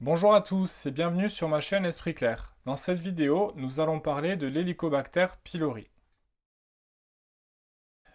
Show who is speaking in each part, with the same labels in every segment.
Speaker 1: Bonjour à tous et bienvenue sur ma chaîne Esprit Clair. Dans cette vidéo, nous allons parler de l'Helicobacter pylori.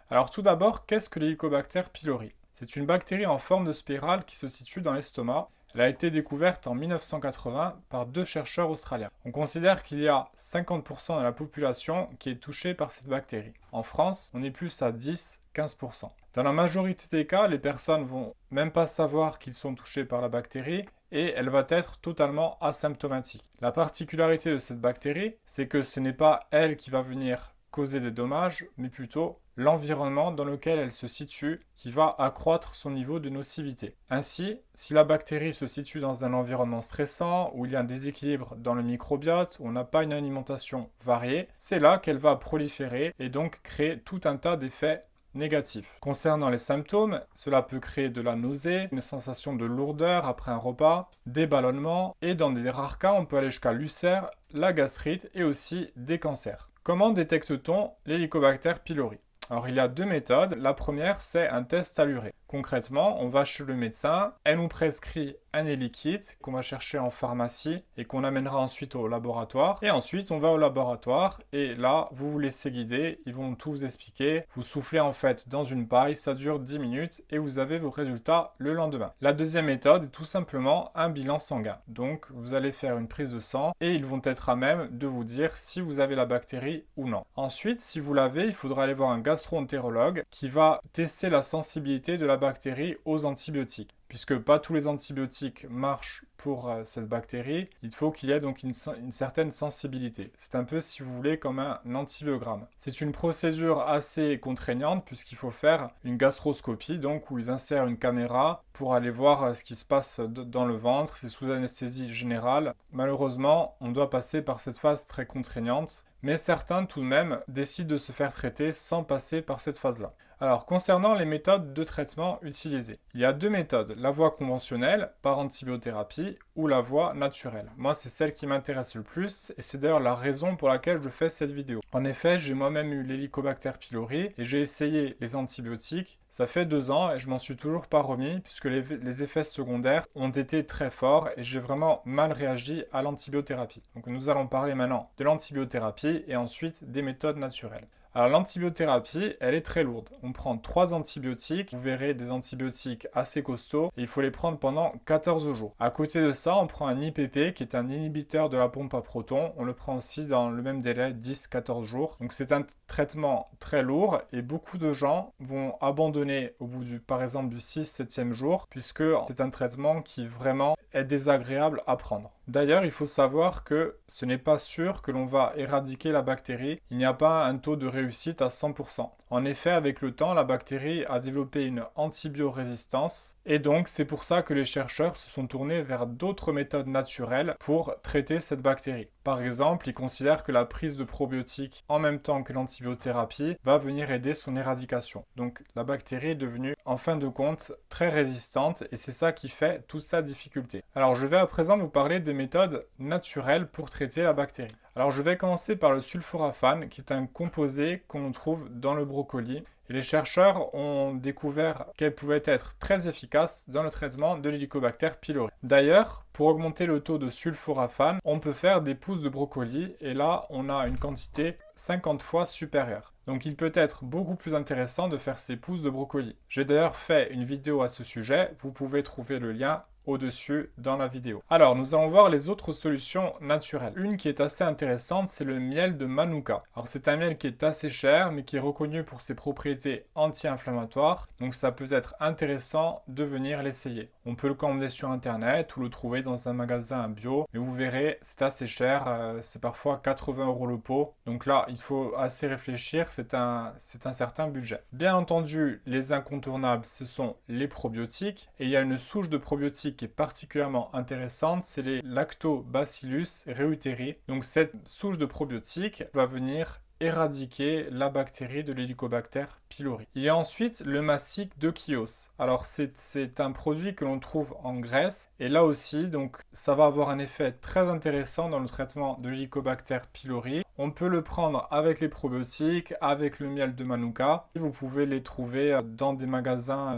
Speaker 1: Alors tout d'abord, qu'est-ce que l'Helicobacter pylori? C'est une bactérie en forme de spirale qui se situe dans l'estomac. Elle a été découverte en 1980 par deux chercheurs australiens. On considère qu'il y a 50% de la population qui est touchée par cette bactérie. En France, on est plus à 10-15%. Dans la majorité des cas, les personnes vont même pas savoir qu'ils sont touchés par la bactérie et elle va être totalement asymptomatique. La particularité de cette bactérie, c'est que ce n'est pas elle qui va venir causer des dommages, mais plutôt l'environnement dans lequel elle se situe qui va accroître son niveau de nocivité. Ainsi, si la bactérie se situe dans un environnement stressant, où il y a un déséquilibre dans le microbiote, où on n'a pas une alimentation variée, c'est là qu'elle va proliférer et donc créer tout un tas d'effets négatifs. Concernant les symptômes, cela peut créer de la nausée, une sensation de lourdeur après un repas, des ballonnements et dans des rares cas, on peut aller jusqu'à l'ulcère, la gastrite et aussi des cancers. Comment détecte-t-on l'Helicobacter pylori? Alors il y a deux méthodes. La première, c'est un test alluré. Concrètement, on va chez le médecin, elle nous prescrit un HeliKit qu'on va chercher en pharmacie et qu'on amènera ensuite au laboratoire. Et ensuite, on va au laboratoire et là, vous vous laissez guider, ils vont tout vous expliquer. Vous soufflez en fait dans une paille, ça dure 10 minutes et vous avez vos résultats le lendemain. La deuxième méthode est tout simplement un bilan sanguin. Donc, vous allez faire une prise de sang et ils vont être à même de vous dire si vous avez la bactérie ou non. Ensuite, si vous l'avez, il faudra aller voir un gastro-entérologue qui va tester la sensibilité de la bactérie aux antibiotiques. Puisque pas tous les antibiotiques marchent pour cette bactérie, il faut qu'il y ait donc une certaine sensibilité. C'est un peu, si vous voulez, comme un antibiogramme. C'est une procédure assez contraignante puisqu'il faut faire une gastroscopie, donc où ils insèrent une caméra pour aller voir ce qui se passe dans le ventre. C'est sous anesthésie générale. Malheureusement, on doit passer par cette phase très contraignante, mais certains tout de même décident de se faire traiter sans passer par cette phase-là. Alors, concernant les méthodes de traitement utilisées, il y a deux méthodes, la voie conventionnelle par antibiothérapie ou la voie naturelle. Moi, c'est celle qui m'intéresse le plus et c'est d'ailleurs la raison pour laquelle je fais cette vidéo. En effet, j'ai moi-même eu l'Helicobacter pylori et j'ai essayé les antibiotiques. Ça fait 2 ans et je m'en suis toujours pas remis puisque les effets secondaires ont été très forts et j'ai vraiment mal réagi à l'antibiothérapie. Donc nous allons parler maintenant de l'antibiothérapie et ensuite des méthodes naturelles. Alors l'antibiothérapie, elle est très lourde. On prend 3 antibiotiques, vous verrez des antibiotiques assez costauds, et il faut les prendre pendant 14 jours. À côté de ça, on prend un IPP qui est un inhibiteur de la pompe à protons. On le prend aussi dans le même délai, 10-14 jours. Donc c'est un traitement très lourd et beaucoup de gens vont abandonner au bout par exemple du 6-7e jour, puisque c'est un traitement qui vraiment est désagréable à prendre. D'ailleurs, il faut savoir que ce n'est pas sûr que l'on va éradiquer la bactérie. Il n'y a pas un taux de réussite à 100%. En effet, avec le temps, la bactérie a développé une antibiorésistance et donc c'est pour ça que les chercheurs se sont tournés vers d'autres méthodes naturelles pour traiter cette bactérie. Par exemple, ils considèrent que la prise de probiotiques en même temps que l'antibiothérapie va venir aider son éradication. Donc la bactérie est devenue en fin de compte très résistante et c'est ça qui fait toute sa difficulté. Alors je vais à présent vous parler des méthodes naturelles pour traiter la bactérie. Alors je vais commencer par le sulforaphane qui est un composé qu'on trouve dans le brocoli. Et les chercheurs ont découvert qu'elle pouvait être très efficace dans le traitement de l'Helicobacter pylori. D'ailleurs, pour augmenter le taux de sulforaphane, on peut faire des pousses de brocoli et là, on a une quantité 50 fois supérieure. Donc il peut être beaucoup plus intéressant de faire ces pousses de brocoli. J'ai d'ailleurs fait une vidéo à ce sujet, vous pouvez trouver le lien au-dessus dans la vidéo. Alors, nous allons voir les autres solutions naturelles. Une qui est assez intéressante, c'est le miel de Manuka. Alors, c'est un miel qui est assez cher, mais qui est reconnu pour ses propriétés anti-inflammatoires. Donc, ça peut être intéressant de venir l'essayer. On peut le commander sur Internet ou le trouver dans un magasin bio. Mais vous verrez, c'est assez cher. C'est parfois 80 € le pot. Donc là, il faut assez réfléchir. C'est un certain budget. Bien entendu, les incontournables, ce sont les probiotiques. Et il y a une souche de probiotiques qui est particulièrement intéressante, c'est les Lactobacillus reuteri. Donc cette souche de probiotiques va venir éradiquer la bactérie de l'Helicobacter pylori. Il y a ensuite le mastic de Chios. Alors c'est un produit que l'on trouve en Grèce et là aussi donc ça va avoir un effet très intéressant dans le traitement de l'Helicobacter pylori. On peut le prendre avec les probiotiques, avec le miel de Manuka. Vous pouvez les trouver dans des magasins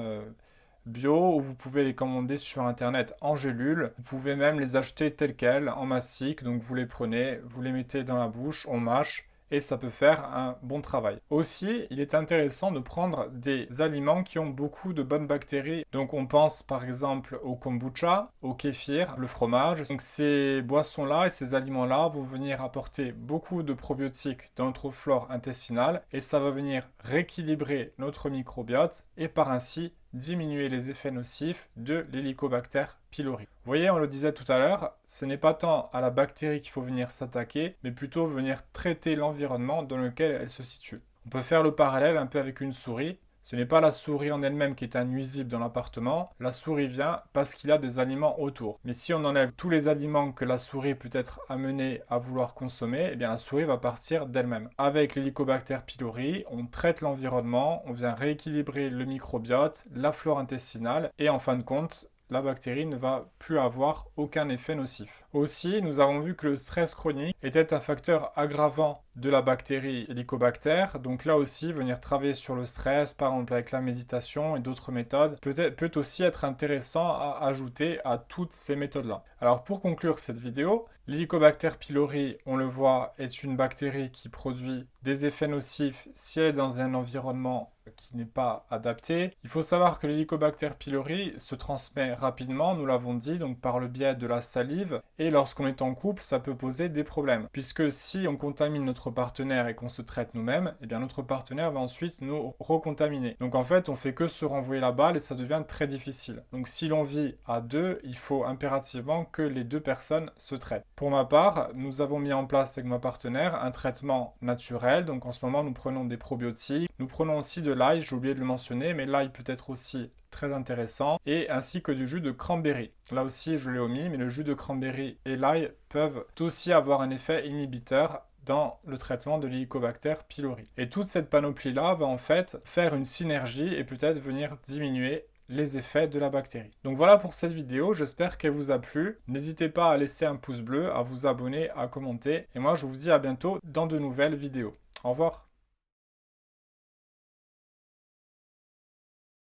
Speaker 1: bio ou vous pouvez les commander sur internet en gélules. Vous pouvez même les acheter tels quels, en massique, donc vous les prenez, vous les mettez dans la bouche, on mâche, et ça peut faire un bon travail. Aussi, il est intéressant de prendre des aliments qui ont beaucoup de bonnes bactéries. Donc on pense par exemple au kombucha, au kéfir, le fromage. Donc ces boissons-là et ces aliments-là vont venir apporter beaucoup de probiotiques dans notre flore intestinale et ça va venir rééquilibrer notre microbiote et par ainsi diminuer les effets nocifs de l'Helicobacter pylori. Vous voyez, on le disait tout à l'heure, ce n'est pas tant à la bactérie qu'il faut venir s'attaquer, mais plutôt venir traiter l'environnement dans lequel elle se situe. On peut faire le parallèle un peu avec une souris. Ce n'est pas la souris en elle-même qui est un nuisible dans l'appartement, la souris vient parce qu'il y a des aliments autour. Mais si on enlève tous les aliments que la souris peut être amenée à vouloir consommer, eh bien la souris va partir d'elle-même. Avec l'Helicobacter pylori, on traite l'environnement, on vient rééquilibrer le microbiote, la flore intestinale et en fin de compte, la bactérie ne va plus avoir aucun effet nocif. Aussi, nous avons vu que le stress chronique était un facteur aggravant de la bactérie Helicobacter. Donc là aussi, venir travailler sur le stress, par exemple avec la méditation et d'autres méthodes, peut aussi être intéressant à ajouter à toutes ces méthodes-là. Alors pour conclure cette vidéo, l'Helicobacter pylori, on le voit, est une bactérie qui produit des effets nocifs si elle est dans un environnement qui n'est pas adapté. Il faut savoir que l'Helicobacter pylori se transmet rapidement, nous l'avons dit, donc par le biais de la salive. Et lorsqu'on est en couple, ça peut poser des problèmes. Puisque si on contamine notre partenaire et qu'on se traite nous-mêmes, eh bien notre partenaire va ensuite nous recontaminer. Donc en fait, on fait que se renvoyer la balle et ça devient très difficile. Donc si l'on vit à deux, il faut impérativement que les deux personnes se traitent. Pour ma part, nous avons mis en place avec ma partenaire un traitement naturel. Donc en ce moment, nous prenons des probiotiques. Nous prenons aussi de l'ail, j'ai oublié de le mentionner, mais l'ail peut être aussi très intéressant, et ainsi que du jus de cranberry. Là aussi, je l'ai omis, mais le jus de cranberry et l'ail peuvent aussi avoir un effet inhibiteur dans le traitement de l'Helicobacter pylori. Et toute cette panoplie-là va en fait faire une synergie et peut-être venir diminuer les effets de la bactérie. Donc voilà pour cette vidéo, j'espère qu'elle vous a plu. N'hésitez pas à laisser un pouce bleu, à vous abonner, à commenter, et moi je vous dis à bientôt dans de nouvelles vidéos. Au revoir.